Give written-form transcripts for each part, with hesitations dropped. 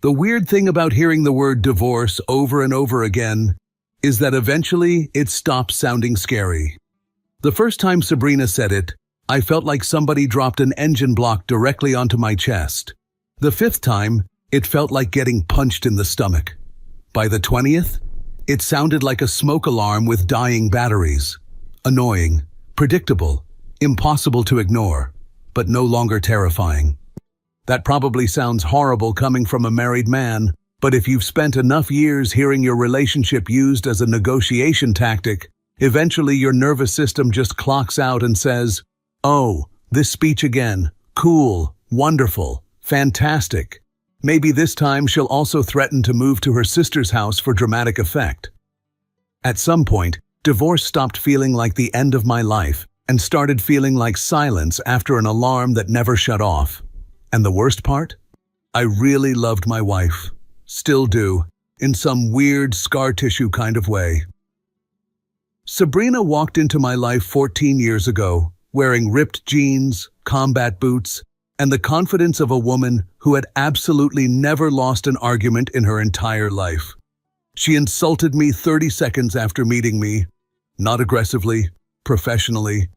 The weird thing about hearing the word divorce over and over again is that eventually it stops sounding scary. The first time Sabrina said it, I felt like somebody dropped an engine block directly onto my chest. The fifth time, it felt like getting punched in the stomach. By the 20th, it sounded like a smoke alarm with dying batteries. Annoying, predictable, impossible to ignore, but no longer terrifying. That probably sounds horrible coming from a married man, but if you've spent enough years hearing your relationship used as a negotiation tactic, eventually your nervous system just clocks out and says, "Oh, this speech again. Cool, wonderful, fantastic." Maybe this time she'll also threaten to move to her sister's house for dramatic effect. At some point, divorce stopped feeling like the end of my life and started feeling like silence after an alarm that never shut off. And the worst part? I really loved my wife. Still do, in some weird scar tissue kind of way. Sabrina walked into my life 14 years ago, wearing ripped jeans, combat boots, and the confidence of a woman who had absolutely never lost an argument in her entire life. She insulted me 30 seconds after meeting me, not aggressively, professionally.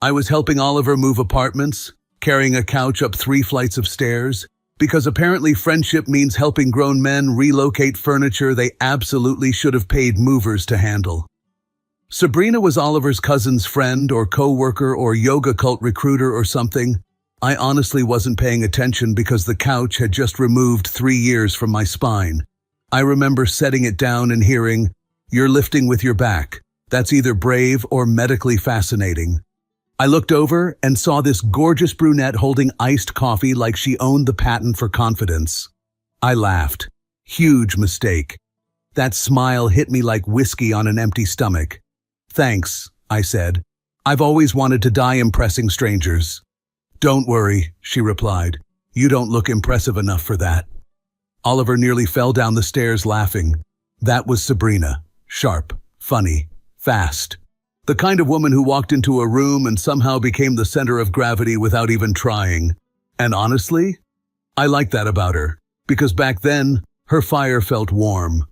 I was helping Oliver move apartments, carrying a couch up 3 flights of stairs, because apparently friendship means helping grown men relocate furniture they absolutely should have paid movers to handle. Sabrina was Oliver's cousin's friend or co-worker or yoga cult recruiter or something. I honestly wasn't paying attention because the couch had just removed 3 years from my spine. I remember setting it down and hearing, "You're lifting with your back. That's either brave or medically fascinating." I looked over and saw this gorgeous brunette holding iced coffee like she owned the patent for confidence. I laughed. Huge mistake. That smile hit me like whiskey on an empty stomach. "Thanks," I said. "I've always wanted to die impressing strangers." "Don't worry," she replied. "You don't look impressive enough for that." Oliver nearly fell down the stairs laughing. That was Sabrina. Sharp, funny, fast. The kind of woman who walked into a room and somehow became the center of gravity without even trying. And honestly, I liked that about her, because back then, her fire felt warm.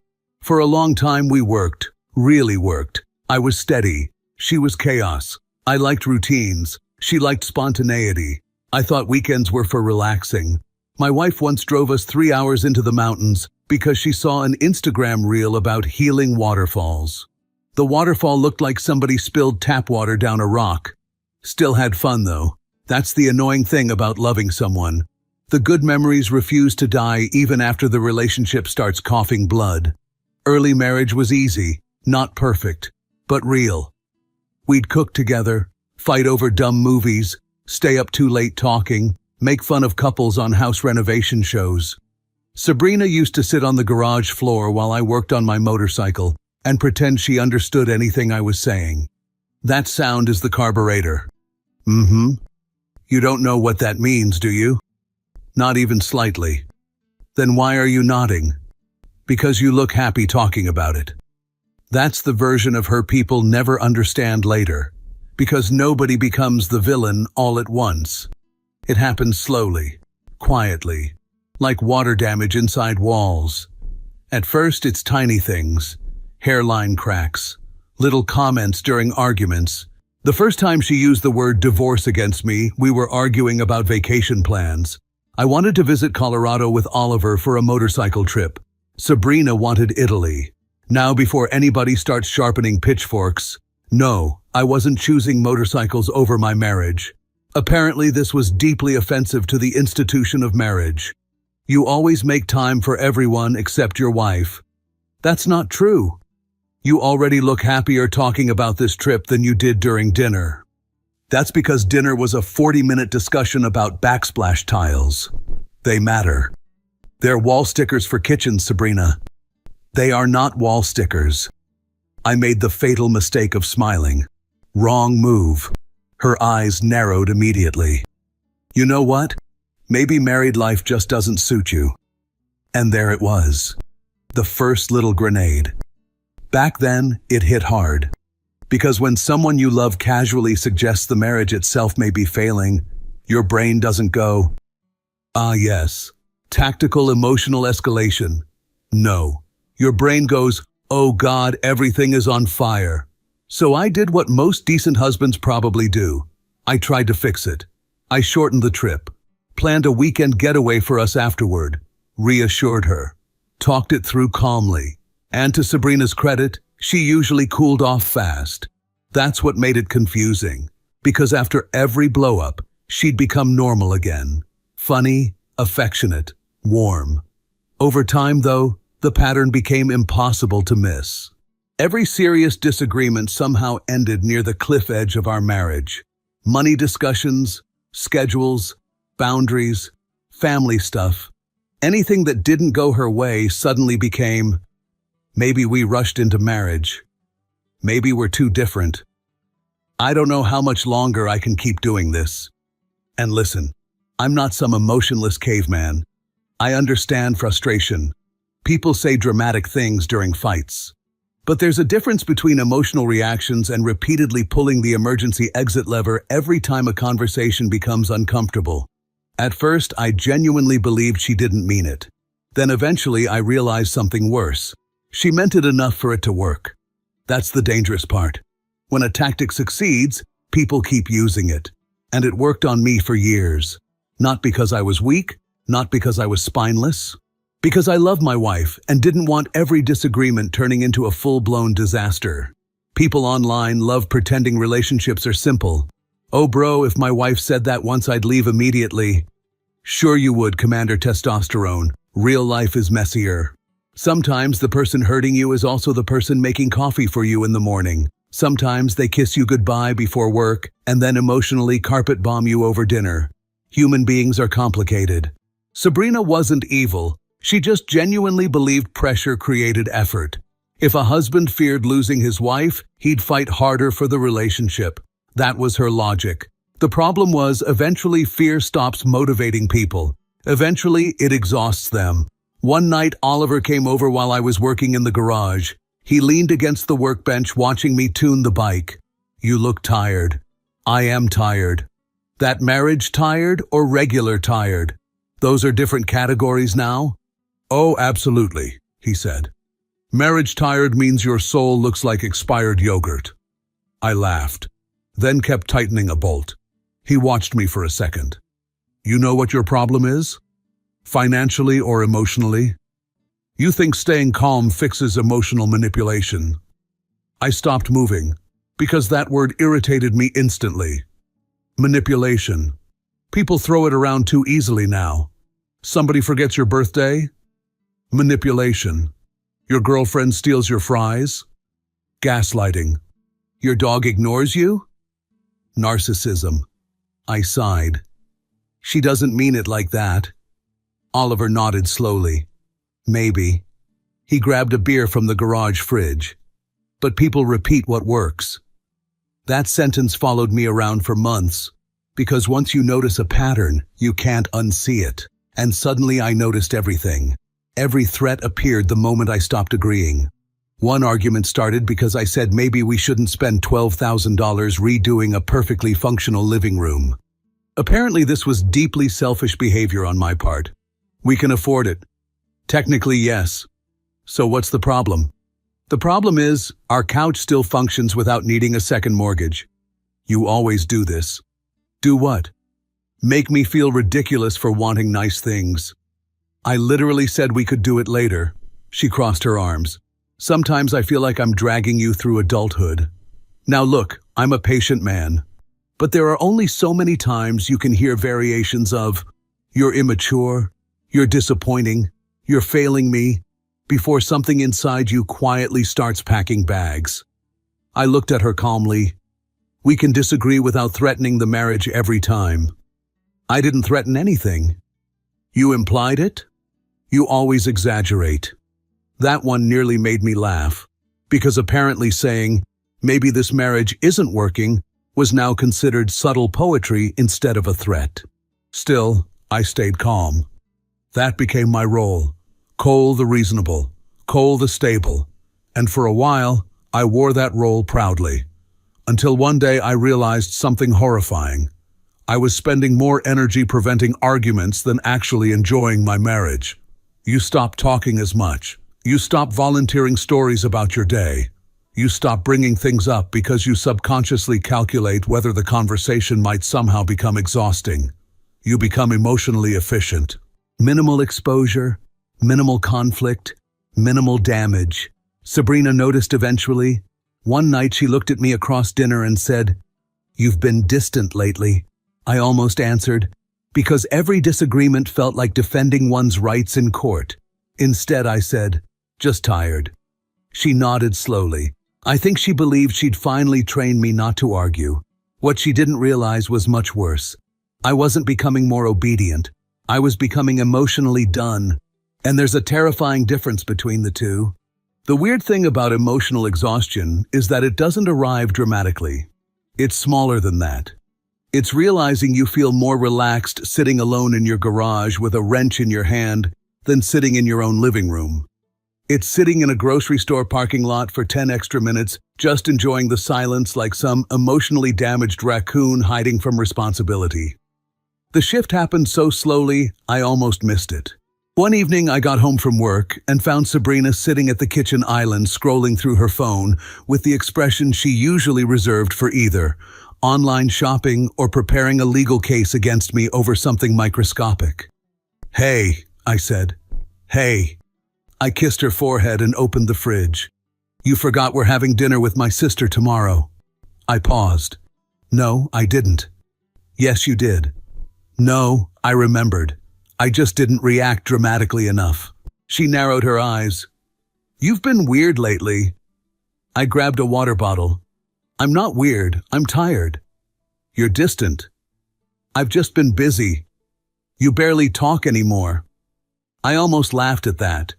For a long time we worked, really worked. I was steady. She was chaos. I liked routines. She liked spontaneity. I thought weekends were for relaxing. My wife once drove us 3 hours into the mountains because she saw an Instagram reel about healing waterfalls. The waterfall looked like somebody spilled tap water down a rock. Still had fun though. That's the annoying thing about loving someone. The good memories refuse to die even after the relationship starts coughing blood. Early marriage was easy, not perfect, but real. We'd cook together, fight over dumb movies, stay up too late talking, make fun of couples on house renovation shows. Sabrina used to sit on the garage floor while I worked on my motorcycle and pretend she understood anything I was saying. That sound is the carburetor. You don't know what that means, do you? Not even slightly. Then why are you nodding? Because you look happy talking about it. That's the version of her people never understand later, because nobody becomes the villain all at once. It happens slowly, quietly, like water damage inside walls. At first it's tiny things, hairline cracks, little comments during arguments. The first time she used the word divorce against me, we were arguing about vacation plans. I wanted to visit Colorado with Oliver for a motorcycle trip. Sabrina wanted Italy. Now before anybody starts sharpening pitchforks, no, I wasn't choosing motorcycles over my marriage. Apparently this was deeply offensive to the institution of marriage. You always make time for everyone except your wife. That's not true. You already look happier talking about this trip than you did during dinner. That's because dinner was a 40-minute discussion about backsplash tiles. They matter. They're wall stickers for kitchens, Sabrina. They are not wall stickers. I made the fatal mistake of smiling. Wrong move. Her eyes narrowed immediately. You know what? Maybe married life just doesn't suit you. And there it was. The first little grenade. Back then, it hit hard. Because when someone you love casually suggests the marriage itself may be failing, your brain doesn't go, "Ah yes, Tactical emotional escalation. No. Your brain goes, oh God, everything is on fire. So I did what most decent husbands probably do. I tried to fix it. I shortened the trip, planned a weekend getaway for us afterward, reassured her, talked it through calmly. And to Sabrina's credit, she usually cooled off fast. That's what made it confusing, because after every blow-up, she'd become normal again. Funny, affectionate, warm. Over time, though, the pattern became impossible to miss. Every serious disagreement somehow ended near the cliff edge of our marriage. Money discussions, schedules, boundaries, family stuff. Anything that didn't go her way suddenly became, maybe we rushed into marriage. Maybe we're too different. I don't know how much longer I can keep doing this. And listen, I'm not some emotionless caveman. I understand frustration. People say dramatic things during fights. But there's a difference between emotional reactions and repeatedly pulling the emergency exit lever every time a conversation becomes uncomfortable. At first, I genuinely believed she didn't mean it. Then eventually I realized something worse. She meant it enough for it to work. That's the dangerous part. When a tactic succeeds, people keep using it. And it worked on me for years. Not because I was weak, not because I was spineless. Because I love my wife and didn't want every disagreement turning into a full-blown disaster. People online love pretending relationships are simple. Oh bro, if my wife said that once I'd leave immediately. Sure you would, Commander Testosterone. Real life is messier. Sometimes the person hurting you is also the person making coffee for you in the morning. Sometimes they kiss you goodbye before work and then emotionally carpet bomb you over dinner. Human beings are complicated. Sabrina wasn't evil. She just genuinely believed pressure created effort. If a husband feared losing his wife, he'd fight harder for the relationship. That was her logic. The problem was, eventually fear stops motivating people. Eventually, it exhausts them. One night, Oliver came over while I was working in the garage. He leaned against the workbench watching me tune the bike. You look tired. I am tired. That marriage tired or regular tired? Those are different categories now? Oh, absolutely, he said. Marriage tired means your soul looks like expired yogurt. I laughed, then kept tightening a bolt. He watched me for a second. You know what your problem is? Financially or emotionally? You think staying calm fixes emotional manipulation. I stopped moving, because that word irritated me instantly. Manipulation. People throw it around too easily now. Somebody forgets your birthday? Manipulation. Your girlfriend steals your fries? Gaslighting. Your dog ignores you? Narcissism. I sighed. She doesn't mean it like that. Oliver nodded slowly. Maybe. He grabbed a beer from the garage fridge. But people repeat what works. That sentence followed me around for months, because once you notice a pattern, you can't unsee it. And suddenly I noticed everything. Every threat appeared the moment I stopped agreeing. One argument started because I said maybe we shouldn't spend $12,000 redoing a perfectly functional living room. Apparently this was deeply selfish behavior on my part. We can afford it. Technically, yes. So what's the problem? The problem is, our couch still functions without needing a second mortgage. You always do this. Do what? Make me feel ridiculous for wanting nice things. I literally said we could do it later. She crossed her arms. Sometimes I feel like I'm dragging you through adulthood. Now look, I'm a patient man. But there are only so many times you can hear variations of, you're immature, you're disappointing, you're failing me, before something inside you quietly starts packing bags. I looked at her calmly. We can disagree without threatening the marriage every time. I didn't threaten anything. You implied it? You always exaggerate. That one nearly made me laugh, because apparently saying, maybe this marriage isn't working, was now considered subtle poetry instead of a threat. Still, I stayed calm. That became my role. Cole the reasonable, Cole the stable. And for a while, I wore that role proudly. Until one day I realized something horrifying. I was spending more energy preventing arguments than actually enjoying my marriage. You stopped talking as much. You stopped volunteering stories about your day. You stop bringing things up because you subconsciously calculate whether the conversation might somehow become exhausting. You become emotionally efficient. Minimal exposure, minimal conflict, minimal damage. Sabrina noticed eventually. One night she looked at me across dinner and said, "You've been distant lately." I almost answered, because every disagreement felt like defending one's rights in court. Instead, I said, "Just tired." She nodded slowly. I think she believed she'd finally trained me not to argue. What she didn't realize was much worse. I wasn't becoming more obedient. I was becoming emotionally done. And there's a terrifying difference between the two. The weird thing about emotional exhaustion is that it doesn't arrive dramatically. It's smaller than that. It's realizing you feel more relaxed sitting alone in your garage with a wrench in your hand than sitting in your own living room. It's sitting in a grocery store parking lot for 10 extra minutes, just enjoying the silence like some emotionally damaged raccoon hiding from responsibility. The shift happened so slowly, I almost missed it. One evening, I got home from work and found Sabrina sitting at the kitchen island scrolling through her phone with the expression she usually reserved for either online shopping or preparing a legal case against me over something microscopic. "Hey," I said. "Hey." I kissed her forehead and opened the fridge. "You forgot we're having dinner with my sister tomorrow." I paused. "No, I didn't." "Yes, you did." "No, I remembered. I just didn't react dramatically enough." She narrowed her eyes. "You've been weird lately." I grabbed a water bottle. "I'm not weird, I'm tired." "You're distant." "I've just been busy." "You barely talk anymore." I almost laughed at that.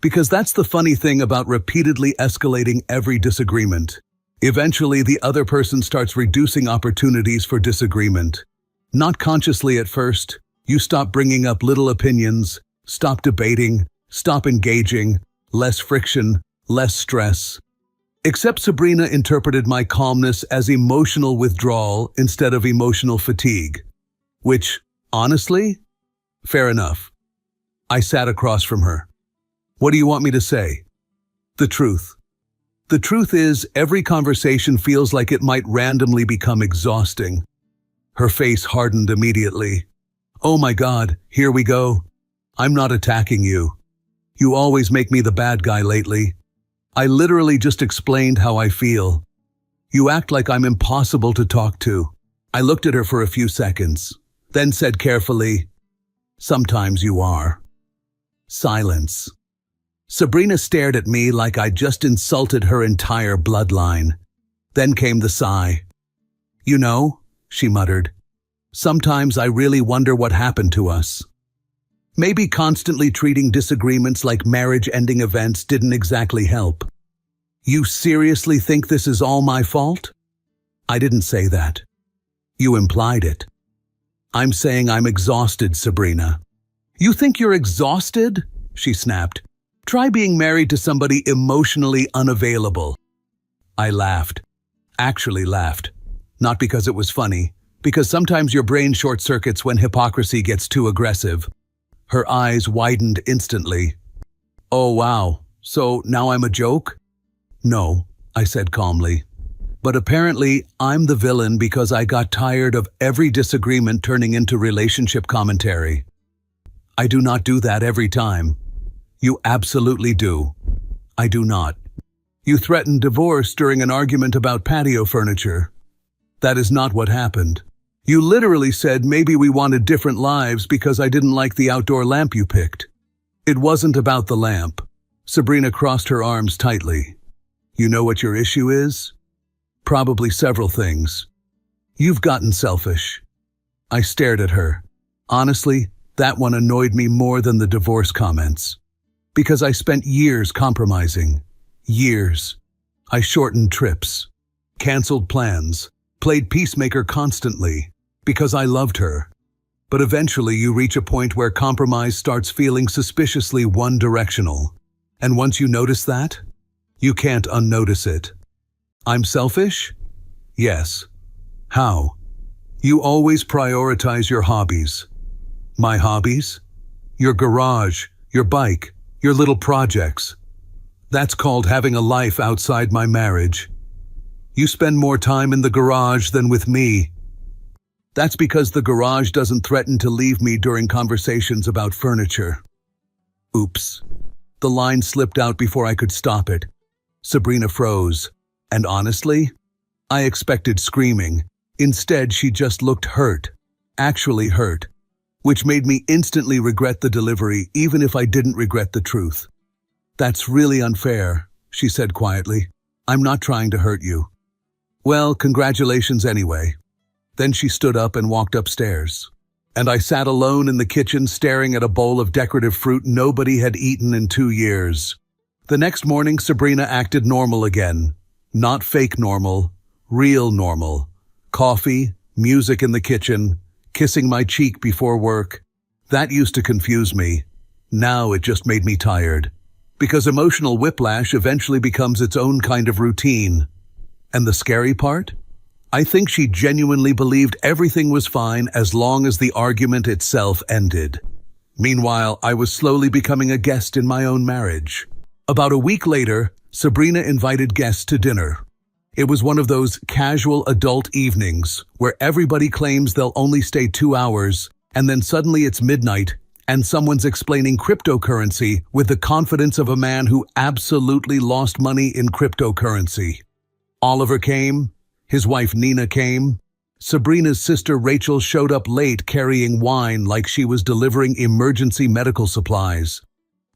Because that's the funny thing about repeatedly escalating every disagreement. Eventually, the other person starts reducing opportunities for disagreement. Not consciously at first, you stop bringing up little opinions, stop debating, stop engaging, less friction, less stress. Except Sabrina interpreted my calmness as emotional withdrawal instead of emotional fatigue. Which, honestly, fair enough. I sat across from her. "What do you want me to say?" "The truth. The truth is, every conversation feels like it might randomly become exhausting." Her face hardened immediately. "Oh my God, here we go. I'm not attacking you. You always make me the bad guy lately. I literally just explained how I feel. You act like I'm impossible to talk to." I looked at her for a few seconds, then said carefully, "Sometimes you are." Silence. Sabrina stared at me like I'd just insulted her entire bloodline. Then came the sigh. "You know," she muttered, "sometimes I really wonder what happened to us. Maybe constantly treating disagreements like marriage-ending events didn't exactly help." "You seriously think this is all my fault?" "I didn't say that." "You implied it." "I'm saying I'm exhausted, Sabrina." "You think you're exhausted?" she snapped. "Try being married to somebody emotionally unavailable." I laughed. Actually laughed. Not because it was funny, because sometimes your brain short-circuits when hypocrisy gets too aggressive. Her eyes widened instantly. "Oh wow, so now I'm a joke?" "No," I said calmly. "But apparently I'm the villain because I got tired of every disagreement turning into relationship commentary." "I do not do that every time." "You absolutely do." "I do not." "You threatened divorce during an argument about patio furniture." "That is not what happened." "You literally said maybe we wanted different lives because I didn't like the outdoor lamp you picked." "It wasn't about the lamp." Sabrina crossed her arms tightly. "You know what your issue is?" "Probably several things." "You've gotten selfish." I stared at her. Honestly, that one annoyed me more than the divorce comments. Because I spent years compromising. Years. I shortened trips, canceled plans, played peacemaker constantly, because I loved her. But eventually you reach a point where compromise starts feeling suspiciously one-directional. And once you notice that, you can't unnotice it. "I'm selfish?" "Yes." "How?" You always prioritize your hobbies. My hobbies? Your garage, your bike, your little projects. That's called having a life outside my marriage. You spend more time in the garage than with me. That's because the garage doesn't threaten to leave me during conversations about furniture. Oops. The line slipped out before I could stop it. Sabrina froze. And honestly, I expected screaming. Instead, she just looked hurt. Actually hurt. Which made me instantly regret the delivery, even if I didn't regret the truth. That's really unfair, she said quietly. I'm not trying to hurt you. Well, congratulations anyway. Then she stood up and walked upstairs. And I sat alone in the kitchen staring at a bowl of decorative fruit nobody had eaten in 2 years. The next morning, Sabrina acted normal again. Not fake normal, real normal. Coffee, music in the kitchen, kissing my cheek before work. That used to confuse me. Now it just made me tired. Because emotional whiplash eventually becomes its own kind of routine. And the scary part? I think she genuinely believed everything was fine as long as the argument itself ended. Meanwhile, I was slowly becoming a guest in my own marriage. About a week later, Sabrina invited guests to dinner. It was one of those casual adult evenings where everybody claims they'll only stay 2 hours, and then suddenly it's midnight and someone's explaining cryptocurrency with the confidence of a man who absolutely lost money in cryptocurrency. Oliver came. His wife Nina came. Sabrina's sister Rachel showed up late carrying wine like she was delivering emergency medical supplies.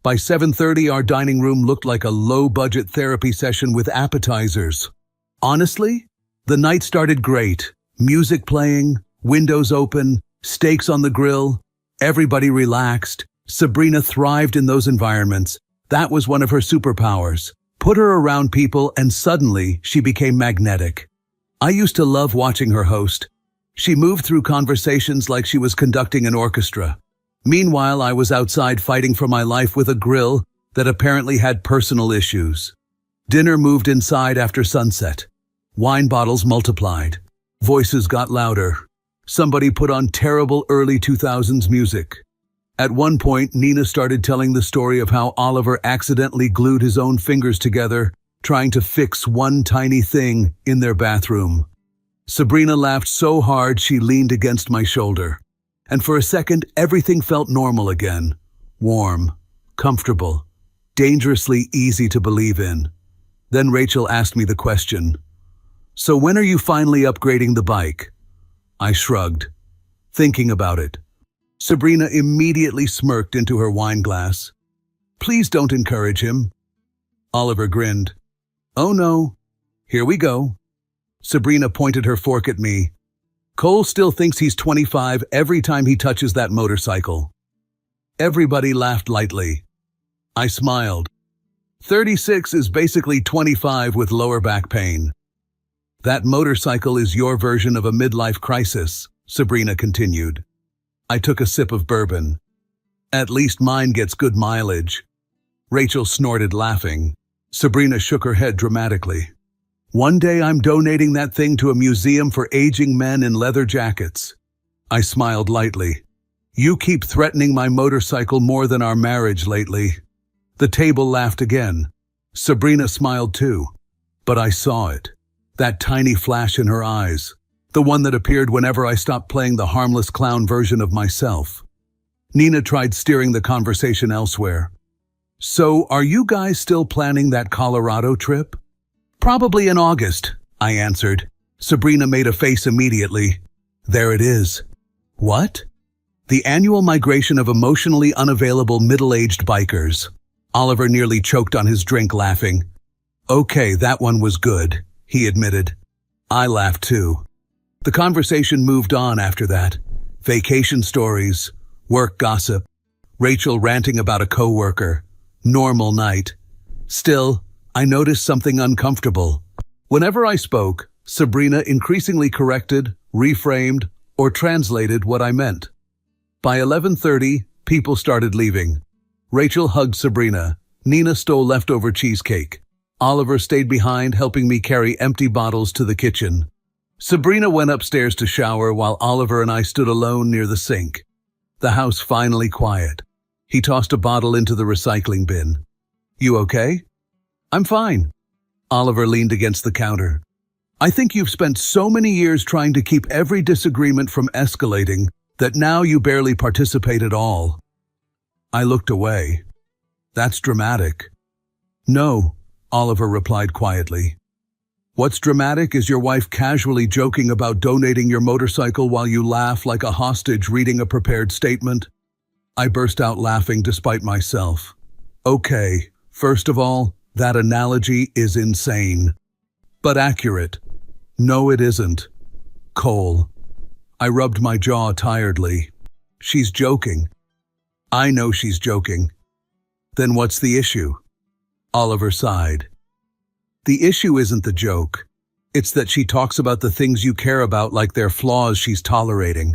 By 7:30, our dining room looked like a low-budget therapy session with appetizers. Honestly, the night started great. Music playing, windows open, steaks on the grill. Everybody relaxed. Sabrina thrived in those environments. That was one of her superpowers. Put her around people and suddenly she became magnetic. I used to love watching her host. She moved through conversations like she was conducting an orchestra. Meanwhile, I was outside fighting for my life with a grill that apparently had personal issues. Dinner moved inside after sunset. Wine bottles multiplied. Voices got louder. Somebody put on terrible early 2000s music. At one point, Nina started telling the story of how Oliver accidentally glued his own fingers together, trying to fix one tiny thing in their bathroom. Sabrina laughed so hard she leaned against my shoulder. And for a second, everything felt normal again. Warm, comfortable, dangerously easy to believe in. Then Rachel asked me the question, "So when are you finally upgrading the bike?" I shrugged, thinking about it. Sabrina immediately smirked into her wine glass. "Please don't encourage him." Oliver grinned. "Oh no, here we go." Sabrina pointed her fork at me. "Cole still thinks he's 25 every time he touches that motorcycle." Everybody laughed lightly. I smiled. 36 is basically 25 with lower back pain. "That motorcycle is your version of a midlife crisis," Sabrina continued. I took a sip of bourbon. "At least mine gets good mileage." Rachel snorted, laughing. Sabrina shook her head dramatically. "One day I'm donating that thing to a museum for aging men in leather jackets." I smiled lightly. "You keep threatening my motorcycle more than our marriage lately." The table laughed again. Sabrina smiled too. But I saw it. That tiny flash in her eyes. The one that appeared whenever I stopped playing the harmless clown version of myself. Nina tried steering the conversation elsewhere. "So, are you guys still planning that Colorado trip?" "Probably in August," I answered. Sabrina made a face immediately. "There it is." "What?" "The annual migration of emotionally unavailable middle-aged bikers." Oliver nearly choked on his drink, laughing. "Okay, that one was good," he admitted. I laughed too. The conversation moved on after that. Vacation stories, work gossip, Rachel ranting about a coworker. Normal night. Still, I noticed something uncomfortable. Whenever I spoke, Sabrina increasingly corrected, reframed, or translated what I meant. By 11:30, people started leaving. Rachel hugged Sabrina. Nina stole leftover cheesecake. Oliver stayed behind, helping me carry empty bottles to the kitchen. Sabrina went upstairs to shower while Oliver and I stood alone near the sink. The house finally quiet. He tossed a bottle into the recycling bin. "You okay?" "I'm fine." Oliver leaned against the counter. "I think you've spent so many years trying to keep every disagreement from escalating that now you barely participate at all." I looked away. "That's dramatic." "No," Oliver replied quietly. "What's dramatic is your wife casually joking about donating your motorcycle while you laugh like a hostage reading a prepared statement." I burst out laughing despite myself. "Okay, first of all, that analogy is insane. But accurate." "No, it isn't." "Cole." I rubbed my jaw tiredly. "She's joking." "I know she's joking." "Then what's the issue?" Oliver sighed. "The issue isn't the joke. It's that she talks about the things you care about like they're flaws she's tolerating."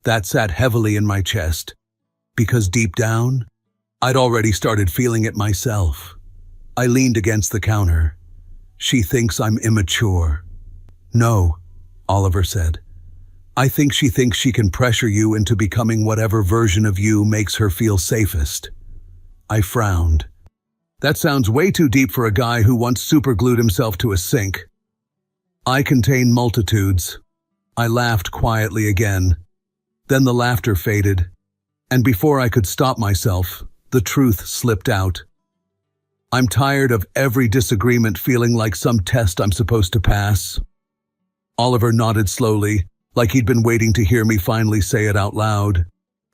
That sat heavily in my chest, because deep down, I'd already started feeling it myself. I leaned against the counter. "She thinks I'm immature." "No," Oliver said. "I think she thinks she can pressure you into becoming whatever version of you makes her feel safest." I frowned. That sounds way too deep for a guy who once superglued himself to a sink. "I contain multitudes." I laughed quietly again. Then the laughter faded, and before I could stop myself, the truth slipped out. "I'm tired of every disagreement feeling like some test I'm supposed to pass." Oliver nodded slowly, like he'd been waiting to hear me finally say it out loud.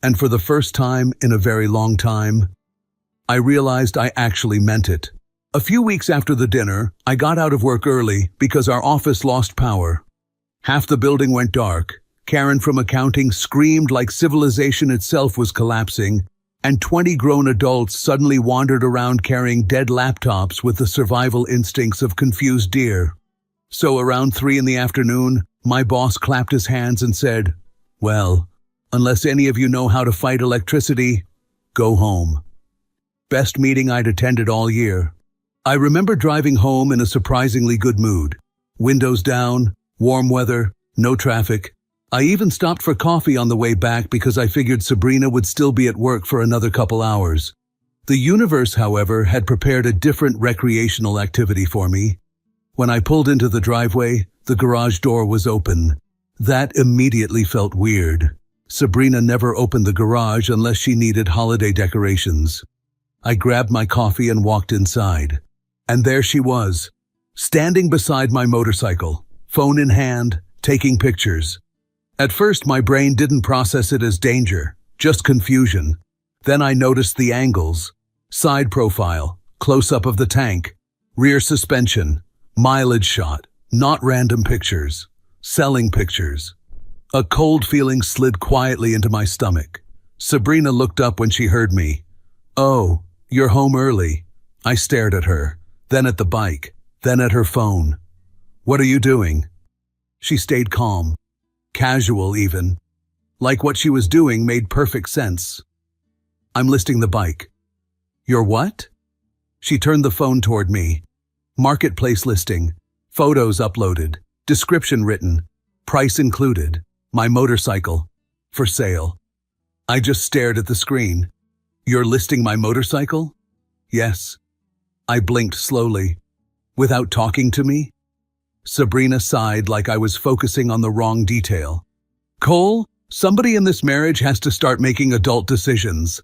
And for the first time in a very long time, I realized I actually meant it. A few weeks after the dinner, I got out of work early because our office lost power. Half the building went dark. Karen from accounting screamed like civilization itself was collapsing, and 20 grown adults suddenly wandered around carrying dead laptops with the survival instincts of confused deer. So around 3 in the afternoon, my boss clapped his hands and said, "Well, unless any of you know how to fight electricity, go home." Best meeting I'd attended all year. I remember driving home in a surprisingly good mood. Windows down, warm weather, no traffic. I even stopped for coffee on the way back because I figured Sabrina would still be at work for another couple hours. The universe, however, had prepared a different recreational activity for me. When I pulled into the driveway, the garage door was open. That immediately felt weird. Sabrina never opened the garage unless she needed holiday decorations. I grabbed my coffee and walked inside. And there she was, standing beside my motorcycle, phone in hand, taking pictures. At first, my brain didn't process it as danger, just confusion. Then I noticed the angles: side profile, close-up of the tank, rear suspension, mileage shot, not random pictures, selling pictures. A cold feeling slid quietly into my stomach. Sabrina looked up when she heard me. "Oh, you're home early." I stared at her, then at the bike, then at her phone. "What are you doing?" She stayed calm, casual even. Like what she was doing made perfect sense. "I'm listing the bike." "Your what?" She turned the phone toward me. "Marketplace listing. Photos uploaded. Description written. Price included. My motorcycle. For sale." I just stared at the screen. "You're listing my motorcycle?" "Yes." I blinked slowly. "Without talking to me?" Sabrina sighed like I was focusing on the wrong detail. "Cole, somebody in this marriage has to start making adult decisions."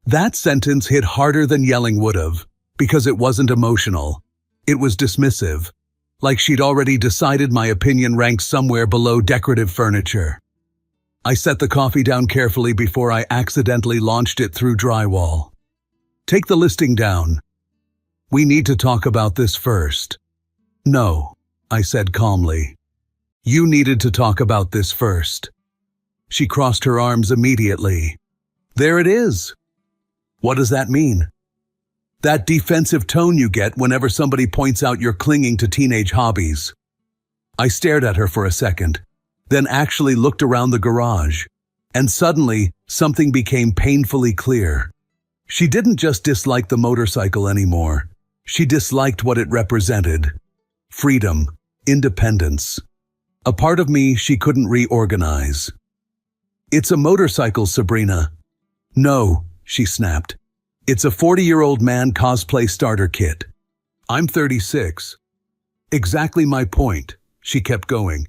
That sentence hit harder than yelling would have, because it wasn't emotional. It was dismissive, like she'd already decided my opinion ranked somewhere below decorative furniture. I set the coffee down carefully before I accidentally launched it through drywall. "Take the listing down. We need to talk about this first." "No," I said calmly. "You needed to talk about this first." She crossed her arms immediately. "There it is." "What does that mean?" "That defensive tone you get whenever somebody points out you're clinging to teenage hobbies." I stared at her for a second, then actually looked around the garage, and suddenly something became painfully clear. She didn't just dislike the motorcycle anymore. She disliked what it represented. Freedom, independence. A part of me she couldn't reorganize. "It's a motorcycle, Sabrina." "No," she snapped. "It's a 40-year-old man cosplay starter kit." "I'm 36. "Exactly my point," she kept going.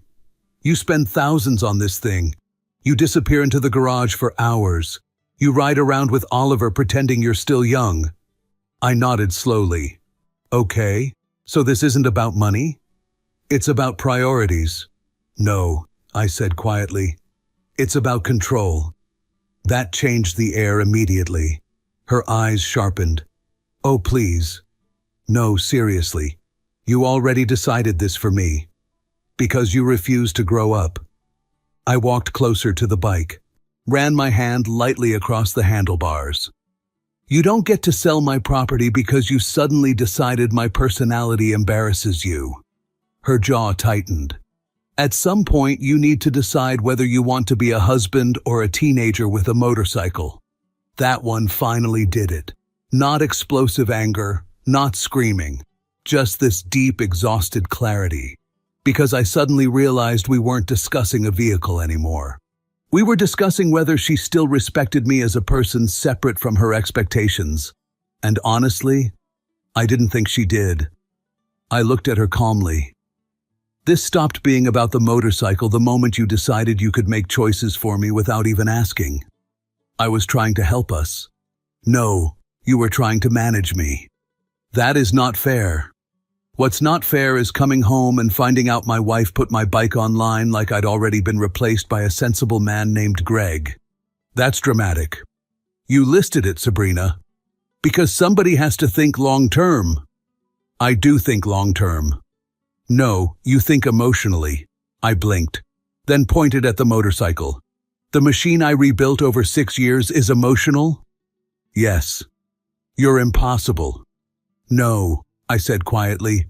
"You spend thousands on this thing. You disappear into the garage for hours. You ride around with Oliver pretending you're still young." I nodded slowly. "Okay, so this isn't about money? It's about priorities." "No," I said quietly. "It's about control." That changed the air immediately. Her eyes sharpened. "Oh, please." "No, seriously. You already decided this for me. Because you refuse to grow up." I walked closer to the bike, ran my hand lightly across the handlebars. "You don't get to sell my property because you suddenly decided my personality embarrasses you." Her jaw tightened. "At some point, you need to decide whether you want to be a husband or a teenager with a motorcycle." That one finally did it. Not explosive anger, not screaming, just this deep, exhausted clarity. Because I suddenly realized we weren't discussing a vehicle anymore. We were discussing whether she still respected me as a person separate from her expectations. And honestly, I didn't think she did. I looked at her calmly. "This stopped being about the motorcycle the moment you decided you could make choices for me without even asking. I was trying to help us. No, you were trying to manage me. That is not fair. What's not fair is coming home and finding out my wife put my bike online like I'd already been replaced by a sensible man named Greg. That's dramatic. You listed it, Sabrina. Because somebody has to think long-term." "I do think long-term." "No, you think emotionally." I blinked, then pointed at the motorcycle. "The machine I rebuilt over 6 years is emotional?" "Yes." "You're impossible." "No," I said quietly.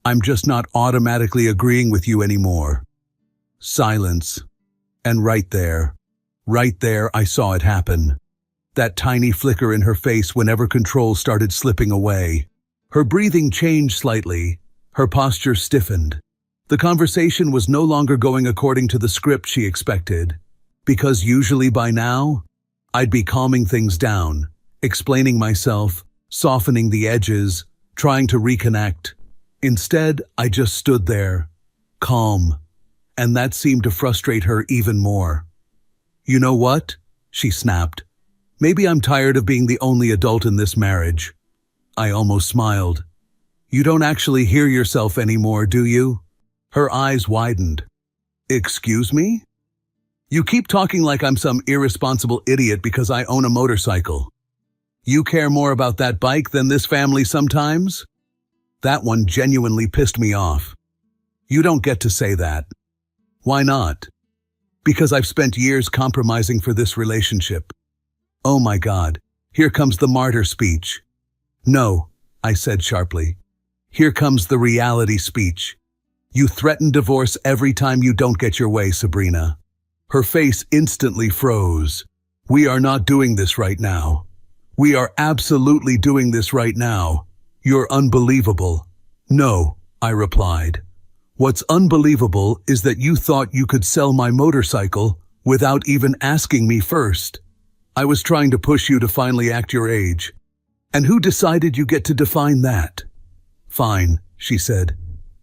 "I'm just not automatically agreeing with you anymore." Silence. And right there, I saw it happen. That tiny flicker in her face whenever control started slipping away. Her breathing changed slightly. Her posture stiffened. The conversation was no longer going according to the script she expected. Because usually by now, I'd be calming things down, explaining myself, softening the edges, trying to reconnect. Instead, I just stood there, calm, and that seemed to frustrate her even more. "You know what?" she snapped. "Maybe I'm tired of being the only adult in this marriage." I almost smiled. "You don't actually hear yourself anymore, do you?" Her eyes widened. "Excuse me?" "You keep talking like I'm some irresponsible idiot because I own a motorcycle. You care more about that bike than this family sometimes?" That one genuinely pissed me off. "You don't get to say that." "Why not?" "Because I've spent years compromising for this relationship." Oh my God, here comes the martyr speech. "No," I said sharply. "Here comes the reality speech. You threaten divorce every time you don't get your way, Sabrina." Her face instantly froze. "We are not doing this right now. We are absolutely doing this right now. You're unbelievable." "No," I replied. "What's unbelievable is that you thought you could sell my motorcycle without even asking me first. I was trying to push you to finally act your age. And who decided you get to define that?" "Fine," she said.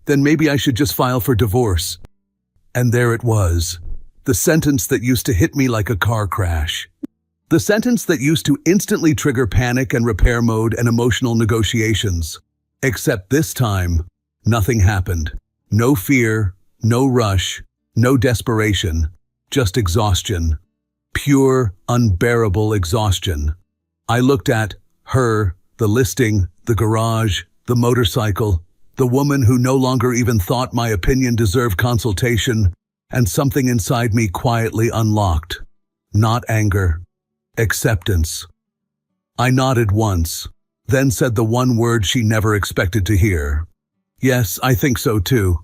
"Then maybe I should just file for divorce." And there it was. The sentence that used to hit me like a car crash. The sentence that used to instantly trigger panic and repair mode and emotional negotiations. Except this time, nothing happened. No fear, no rush, no desperation, just exhaustion. Pure, unbearable exhaustion. I looked at her, the listing, the garage, the motorcycle, the woman who no longer even thought my opinion deserved consultation, and something inside me quietly unlocked. Not anger. Acceptance. I nodded once, then said the one word she never expected to hear. "Yes, I think so too."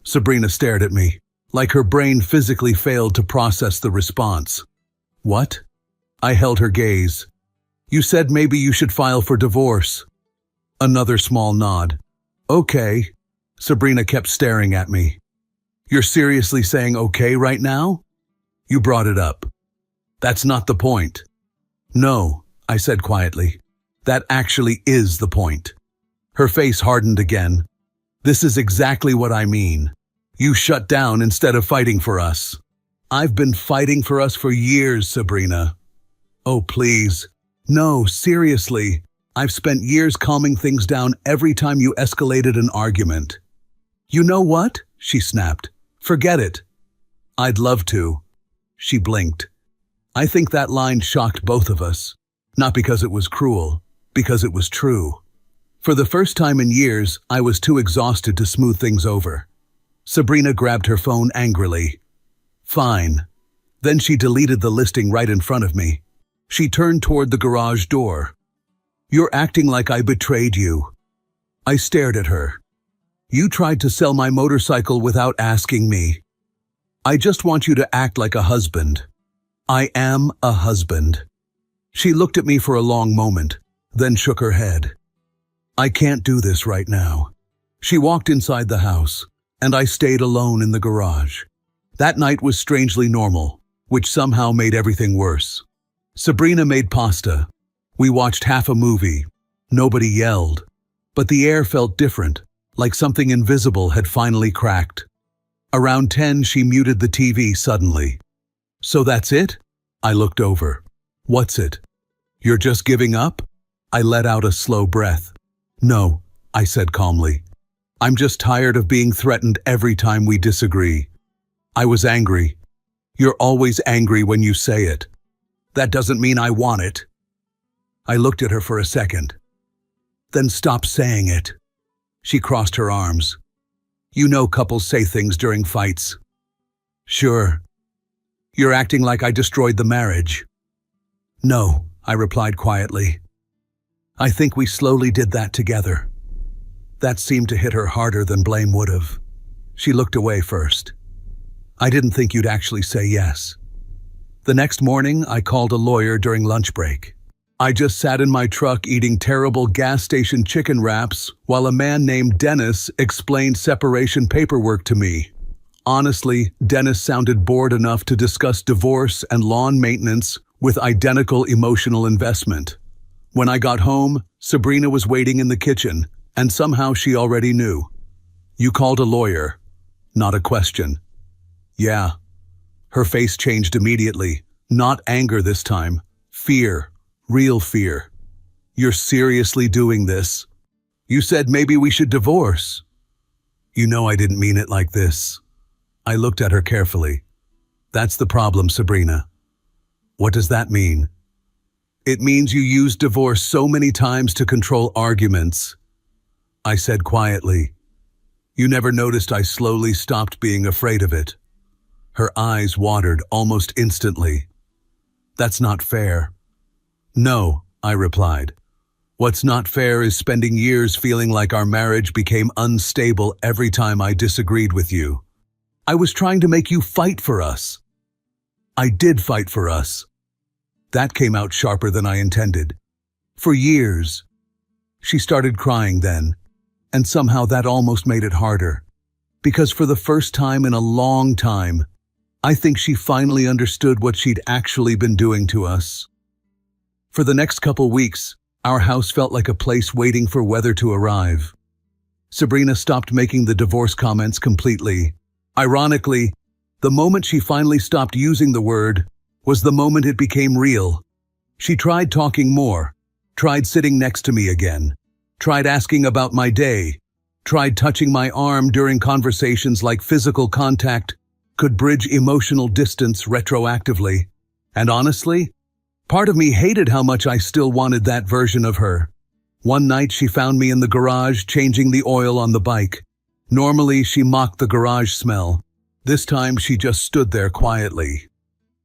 Sabrina stared at me, like her brain physically failed to process the response. "What?" I held her gaze. "You said maybe you should file for divorce." Another small nod. "Okay." Sabrina kept staring at me. You're seriously saying okay right now? You brought it up. That's not the point. No, I said quietly. That actually is the point. Her face hardened again. This is exactly what I mean. You shut down instead of fighting for us. I've been fighting for us for years, Sabrina. Oh, please. No, seriously. I've spent years calming things down every time you escalated an argument. You know what? She snapped. Forget it. I'd love to. She blinked. I think that line shocked both of us. Not because it was cruel, because it was true. For the first time in years, I was too exhausted to smooth things over. Sabrina grabbed her phone angrily. Fine. Then she deleted the listing right in front of me. She turned toward the garage door. You're acting like I betrayed you. I stared at her. You tried to sell my motorcycle without asking me. I just want you to act like a husband. I am a husband. She looked at me for a long moment, then shook her head. I can't do this right now. She walked inside the house, and I stayed alone in the garage. That night was strangely normal, which somehow made everything worse. Sabrina made pasta. We watched half a movie. Nobody yelled. But the air felt different, like something invisible had finally cracked. Around 10, she muted the TV suddenly. So that's it? I looked over. What's it? You're just giving up? I let out a slow breath. No, I said calmly. I'm just tired of being threatened every time we disagree. I was angry. You're always angry when you say it. That doesn't mean I want it. I looked at her for a second. Then stop saying it. She crossed her arms. You know couples say things during fights. Sure. You're acting like I destroyed the marriage. No, I replied quietly. I think we slowly did that together. That seemed to hit her harder than blame would have. She looked away first. I didn't think you'd actually say yes. The next morning, I called a lawyer during lunch break. I just sat in my truck eating terrible gas station chicken wraps while a man named Dennis explained separation paperwork to me. Honestly, Dennis sounded bored enough to discuss divorce and lawn maintenance with identical emotional investment. When I got home, Sabrina was waiting in the kitchen, and somehow she already knew. You called a lawyer. Not a question. Yeah. Her face changed immediately. Not anger this time. Fear. Real fear. You're seriously doing this? You said maybe we should divorce. You know I didn't mean it like this. I looked at her carefully. That's the problem, Sabrina. What does that mean? It means you used divorce so many times to control arguments. I said quietly. You never noticed I slowly stopped being afraid of it. Her eyes watered almost instantly. That's not fair. No, I replied. What's not fair is spending years feeling like our marriage became unstable every time I disagreed with you. I was trying to make you fight for us. I did fight for us. That came out sharper than I intended. For years. She started crying then, and somehow that almost made it harder. Because for the first time in a long time, I think she finally understood what she'd actually been doing to us. For the next couple weeks, our house felt like a place waiting for weather to arrive. Sabrina stopped making the divorce comments completely. Ironically, the moment she finally stopped using the word was the moment it became real. She tried talking more, tried sitting next to me again, tried asking about my day, tried touching my arm during conversations like physical contact could bridge emotional distance retroactively. And honestly, part of me hated how much I still wanted that version of her. One night she found me in the garage changing the oil on the bike. Normally she mocked the garage smell. This time she just stood there quietly.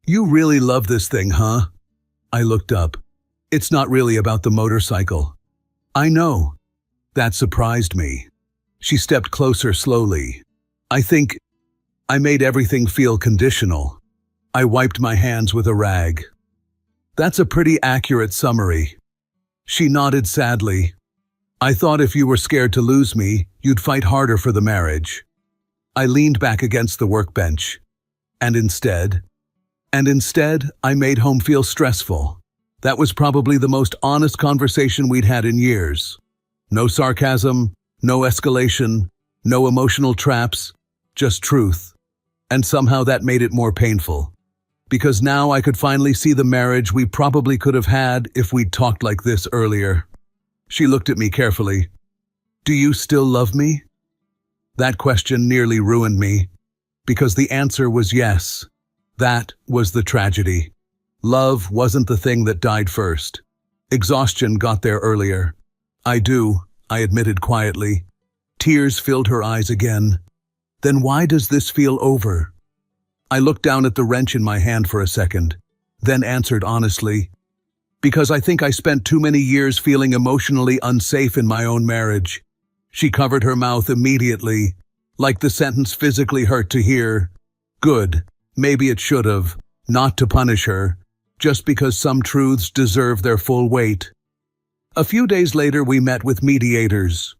You really love this thing, huh? I looked up. It's not really about the motorcycle. I know. That surprised me. She stepped closer slowly. I think I made everything feel conditional. I wiped my hands with a rag. That's a pretty accurate summary. She nodded sadly. I thought if you were scared to lose me, you'd fight harder for the marriage. I leaned back against the workbench. And instead, I made home feel stressful. That was probably the most honest conversation we'd had in years. No sarcasm, no escalation, no emotional traps, just truth. And somehow that made it more painful. Because now I could finally see the marriage we probably could have had if we'd talked like this earlier. She looked at me carefully. "Do you still love me?" That question nearly ruined me, because the answer was yes. That was the tragedy. Love wasn't the thing that died first. Exhaustion got there earlier. "I do," I admitted quietly. Tears filled her eyes again. "Then why does this feel over?" I looked down at the wrench in my hand for a second, then answered honestly, "Because I think I spent too many years feeling emotionally unsafe in my own marriage." She covered her mouth immediately, like the sentence physically hurt to hear. Good, maybe it should have, not to punish her, just because some truths deserve their full weight. A few days later we met with mediators.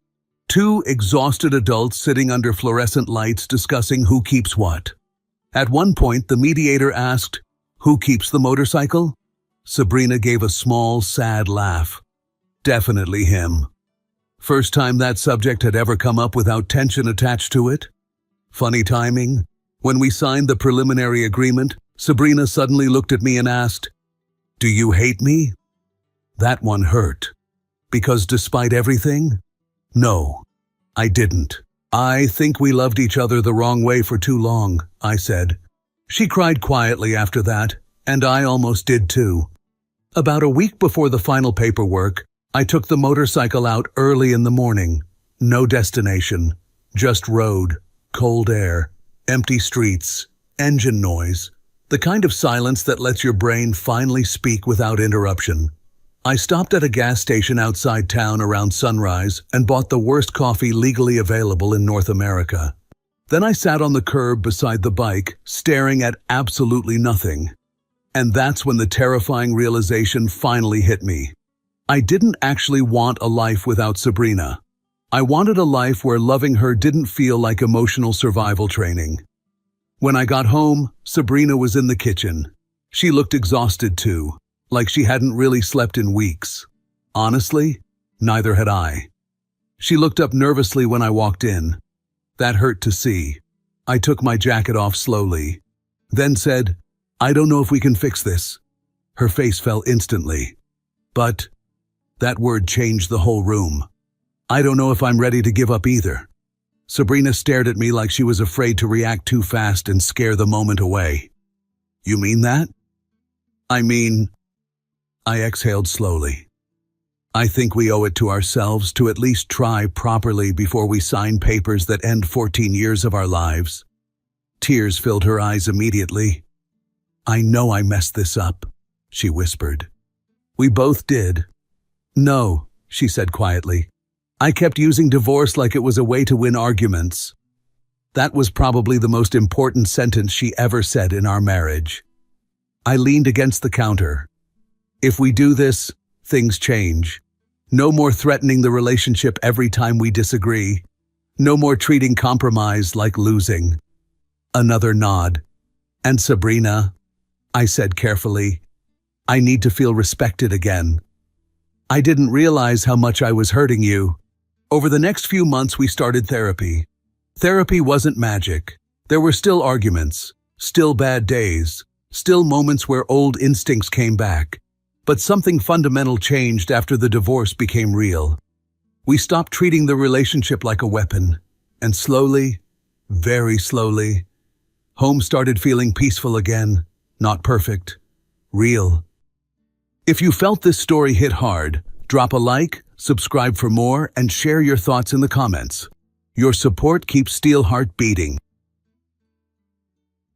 Two exhausted adults sitting under fluorescent lights discussing who keeps what. At one point the mediator asked, "Who keeps the motorcycle?" Sabrina gave a small, sad laugh. "Definitely him." First time that subject had ever come up without tension attached to it. Funny timing. When we signed the preliminary agreement, Sabrina suddenly looked at me and asked, "Do you hate me?" That one hurt. Because despite everything, no, I didn't. "I think we loved each other the wrong way for too long," I said. She cried quietly after that, and I almost did too. About a week before the final paperwork, I took the motorcycle out early in the morning. No destination, just road, cold air, empty streets, engine noise, the kind of silence that lets your brain finally speak without interruption. I stopped at a gas station outside town around sunrise and bought the worst coffee legally available in North America. Then I sat on the curb beside the bike, staring at absolutely nothing. And that's when the terrifying realization finally hit me. I didn't actually want a life without Sabrina. I wanted a life where loving her didn't feel like emotional survival training. When I got home, Sabrina was in the kitchen. She looked exhausted too, like she hadn't really slept in weeks. Honestly, neither had I. She looked up nervously when I walked in. That hurt to see. I took my jacket off slowly, then said, "I don't know if we can fix this." Her face fell instantly. "But," that word changed the whole room. "I don't know if I'm ready to give up either." Sabrina stared at me like she was afraid to react too fast and scare the moment away. "You mean that?" I exhaled slowly. "I think we owe it to ourselves to at least try properly before we sign papers that end 14 years of our lives." Tears filled her eyes immediately. "I know I messed this up," she whispered. "We both did." "No," she said quietly. "I kept using divorce like it was a way to win arguments." That was probably the most important sentence she ever said in our marriage. I leaned against the counter. "If we do this, things change. No more threatening the relationship every time we disagree. No more treating compromise like losing." Another nod. "And Sabrina," I said carefully, "I need to feel respected again. I didn't realize how much I was hurting you." Over the next few months we started therapy. Therapy wasn't magic. There were still arguments, still bad days, still moments where old instincts came back. But something fundamental changed after the divorce became real. We stopped treating the relationship like a weapon, and slowly, very slowly, home started feeling peaceful again, not perfect, real. If you felt this story hit hard, drop a like, subscribe for more, and share your thoughts in the comments. Your support keeps Steelheart beating.